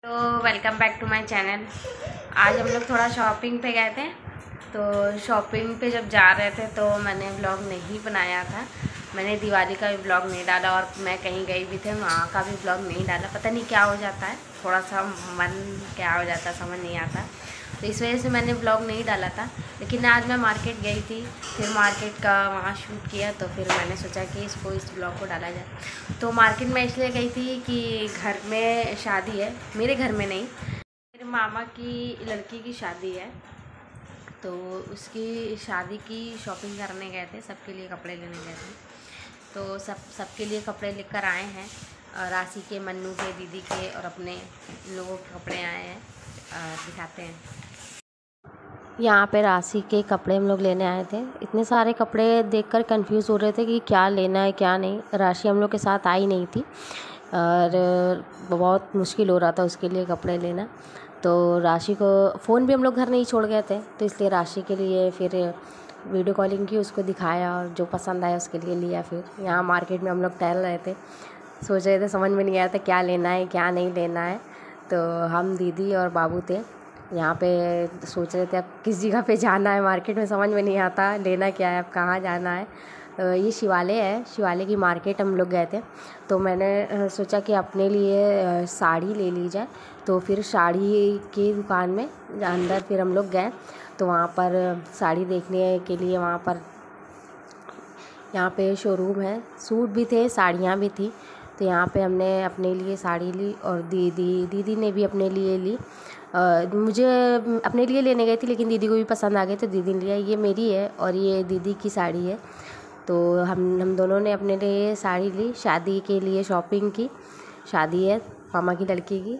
तो welcome back to my channel. आज हम लोग थोड़ा शॉपिंग पे गए थे। तो शॉपिंग पे जब जा रहे थे तो मैंने व्लॉग नहीं बनाया था। मैंने दिवाली का भी व्लॉग नहीं डाला और मैं कहीं गई भी थे वहाँ का भी व्लॉग नहीं डाला। पता नहीं क्या हो जाता है, थोड़ा सा मन क्या हो जाता है समझ नहीं आता। तो इस वजह से मैंने व्लॉग नहीं डाला था। लेकिन आज मैं मार्केट गई थी, फिर मार्केट का वहाँ शूट किया, तो फिर मैंने सोचा कि इस व्लॉग को डाला जाए। तो मार्केट में इसलिए गई थी कि घर में शादी है, मेरे घर में नहीं, मेरे मामा की लड़की की शादी है। तो उसकी शादी की शॉपिंग करने गए थे, सबके लिए कपड़े लेने गए थे। तो सबके लिए कपड़े लेकर आए हैं। राशि के, मन्नू के, दीदी के और अपने लोगों के कपड़े आए हैं। दिखाते हैं। यहाँ पे राशि के कपड़े हम लोग लेने आए थे। इतने सारे कपड़े देखकर कंफ्यूज हो रहे थे कि क्या लेना है क्या नहीं। राशि हम लोग के साथ आई नहीं थी और बहुत मुश्किल हो रहा था उसके लिए कपड़े लेना। तो राशि को फ़ोन भी हम लोग घर नहीं छोड़ गए थे, तो इसलिए राशि के लिए फिर वीडियो कॉलिंग की, उसको दिखाया और जो पसंद आया उसके लिए लिया। फिर यहाँ मार्केट में हम लोग टहल रहे थे, सोच रहे थे, समझ में नहीं आया था क्या लेना है क्या नहीं लेना है। तो हम दीदी और बाबू थे यहाँ पे, सोच रहे थे अब किस जगह पे जाना है। मार्केट में समझ में नहीं आता लेना क्या है, अब कहाँ जाना है। ये शिवालय है, शिवालय की मार्केट हम लोग गए थे। तो मैंने सोचा कि अपने लिए साड़ी ले ली जाए। तो फिर साड़ी की दुकान में अंदर फिर हम लोग गए। तो वहाँ पर साड़ी देखने के लिए वहाँ पर, यहाँ पे शोरूम है, सूट भी थे साड़ियाँ भी थी। तो यहाँ पे हमने अपने लिए साड़ी ली और दीदी ने भी अपने लिए ली। मुझे अपने लिए लेने गई थी लेकिन दीदी को भी पसंद आ गई तो दीदी ने लिया। ये मेरी है और ये दीदी की साड़ी है। तो हम दोनों ने अपने लिए साड़ी ली, शादी के लिए शॉपिंग की। शादी है मामा की लड़की की।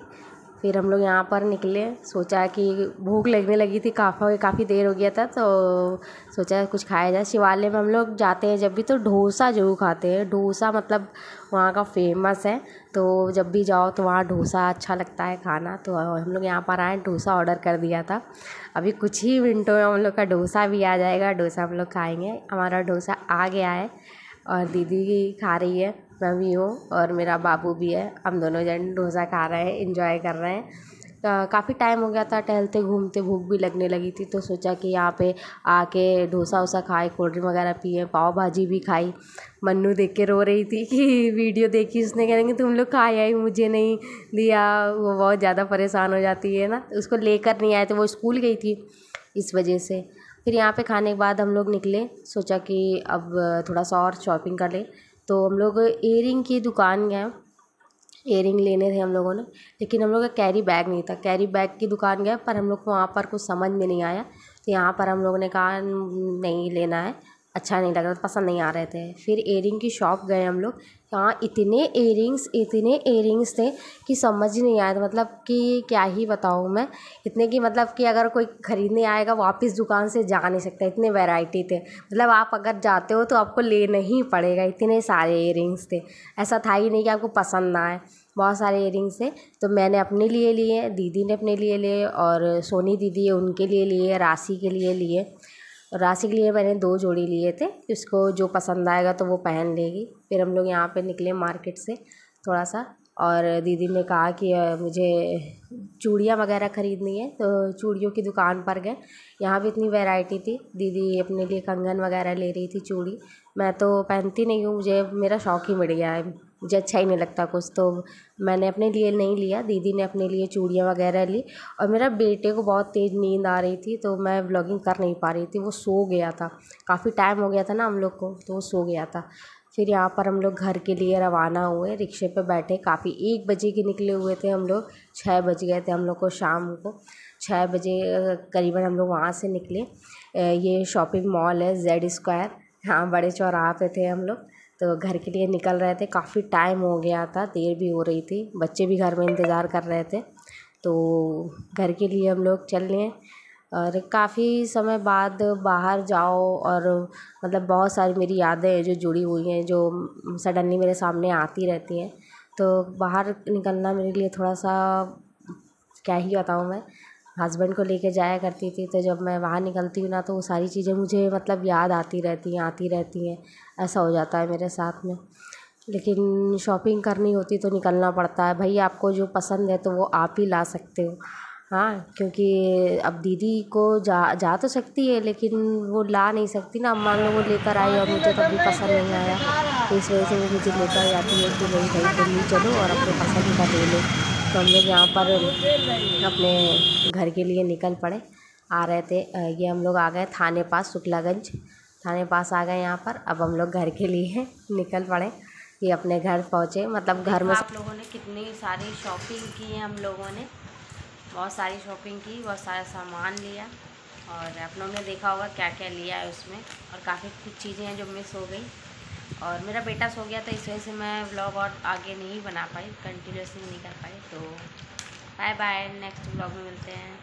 फिर हम लोग यहाँ पर निकले, सोचा कि भूख लगने लगी थी, काफ़ी देर हो गया था, तो सोचा कुछ खाया जाए। शिवालय में हम लोग जाते हैं जब भी तो डोसा ज़रूर खाते हैं। डोसा मतलब वहाँ का फेमस है, तो जब भी जाओ तो वहाँ डोसा अच्छा लगता है खाना। तो हम लोग यहाँ पर आए, डोसा ऑर्डर कर दिया था। अभी कुछ ही मिनटों में हम लोग का डोसा भी आ जाएगा, डोसा हम लोग खाएँगे। हमारा डोसा आ गया है और दीदी खा रही है, मैं भी हूँ और मेरा बाबू भी है। हम दोनों जन डोसा खा रहे हैं, एंजॉय कर रहे हैं। काफ़ी टाइम हो गया था टहलते घूमते, भूख भी लगने लगी थी, तो सोचा कि यहाँ पे आके डोसा वोसा खाए, कोल्ड ड्रिंक वगैरह पिए, पाव भाजी भी खाई। मन्नू देख के रो रही थी कि वीडियो देखी उसने, कहेंगे तुम लोग खाया ही मुझे नहीं दिया। वो बहुत ज़्यादा परेशान हो जाती है ना, उसको लेकर नहीं आए थे, वो स्कूल गई थी इस वजह से। फिर यहाँ पे खाने के बाद हम लोग निकले, सोचा कि अब थोड़ा सा और शॉपिंग कर ले। तो हम लोग इयरिंग की दुकान गए, इयरिंग लेने थे हम लोगों ने, लेकिन हम लोग का कैरी बैग नहीं था। कैरी बैग की दुकान गए पर हम लोग को वहाँ पर कुछ समझ में नहीं आया। तो यहाँ पर हम लोगों ने कहा नहीं लेना है, अच्छा नहीं लग रहा, पसंद नहीं आ रहे थे। फिर इयरिंग की शॉप गए हम लोग, यहाँ इतने इयरिंग्स थे कि समझ ही नहीं आया था। मतलब कि क्या ही बताऊँ मैं, इतने कि मतलब कि अगर कोई ख़रीदने आएगा वापस दुकान से जा नहीं सकता, इतने वैरायटी थे। मतलब आप अगर जाते हो तो आपको लेना ही पड़ेगा, इतने सारे इयरिंग्स थे। ऐसा था ही नहीं कि आपको पसंद ना आए, बहुत सारे इयरिंग्स थे। तो मैंने अपने लिए लिए, दीदी ने अपने लिए लिए और सोनी दीदी है उनके लिए लिए, राशि के लिए लिए। राशि के लिए मैंने 2 जोड़ी लिए थे, उसको जो पसंद आएगा तो वो पहन लेगी। फिर हम लोग यहाँ पे निकले मार्केट से थोड़ा सा, और दीदी ने कहा कि मुझे चूड़ियाँ वगैरह ख़रीदनी है, तो चूड़ियों की दुकान पर गए। यहाँ भी इतनी वैरायटी थी। दीदी अपने लिए कंगन वगैरह ले रही थी, चूड़ी। मैं तो पहनती नहीं हूँ, मुझे मेरा शौक़ ही मिट गया है, मुझे अच्छा ही नहीं लगता कुछ, तो मैंने अपने लिए नहीं लिया। दीदी ने अपने लिए चूड़ियाँ वगैरह ली। और मेरा बेटे को बहुत तेज़ नींद आ रही थी, तो मैं व्लॉगिंग कर नहीं पा रही थी, वो सो गया था। काफ़ी टाइम हो गया था ना हम लोग को, तो वो सो गया था। फिर यहाँ पर हम लोग घर के लिए रवाना हुए, रिक्शे पे बैठे। काफ़ी 1 बजे के निकले हुए थे हम लोग, 6 बज गए थे हम लोग को शाम को। 6 बजे करीबन हम लोग वहाँ से निकले। ये शॉपिंग मॉल है जेड स्क्वायर, हाँ, बड़े चौराहा पे थे हम लोग। तो घर के लिए निकल रहे थे, काफ़ी टाइम हो गया था, देर भी हो रही थी, बच्चे भी घर में इंतज़ार कर रहे थे। तो घर के लिए हम लोग चल लिए। और काफ़ी समय बाद बाहर जाओ और मतलब बहुत सारी मेरी यादें हैं जो जुड़ी हुई हैं, जो सडनली मेरे सामने आती रहती हैं। तो बाहर निकलना मेरे लिए थोड़ा सा, क्या ही बताऊँ मैं, हस्बैंड को लेके जाया करती थी, तो जब मैं बाहर निकलती हूँ ना तो वो सारी चीज़ें मुझे मतलब याद आती रहती हैं। ऐसा हो जाता है मेरे साथ में। लेकिन शॉपिंग करनी होती तो निकलना पड़ता है भाई। आपको जो पसंद है तो वो आप ही ला सकते हो। हाँ, क्योंकि अब दीदी को जा तो सकती है लेकिन वो ला नहीं सकती ना। अब मान लो वो लेकर आई और मुझे तब भी पसंद नहीं आया, तो इस वजह से वो मुझे लेकर जाती है कि नहीं भाई दिल्ली चलो और अपने पसंद का ले लो। तो हम लोग यहाँ पर अपने घर के लिए निकल पड़े। आ रहे थे, ये हम लोग आ गए थाने पास, शुक्लागंज थाने पास आ गए यहाँ पर। अब हम लोग घर के लिए निकल पड़े कि अपने घर पहुँचे, मतलब घर में। आप लोगों ने कितनी सारी शॉपिंग की है, हम लोगों ने बहुत सारी शॉपिंग की, बहुत सारा सामान लिया और आप लोगों ने देखा होगा क्या क्या लिया है उसमें। और काफ़ी कुछ चीज़ें हैं जो मिस हो गई और मेरा बेटा सो गया तो इस वजह से मैं व्लॉग और आगे नहीं बना पाई, कंटिन्यूसली नहीं कर पाई। तो बाय बाय, नेक्स्ट व्लॉग में मिलते हैं।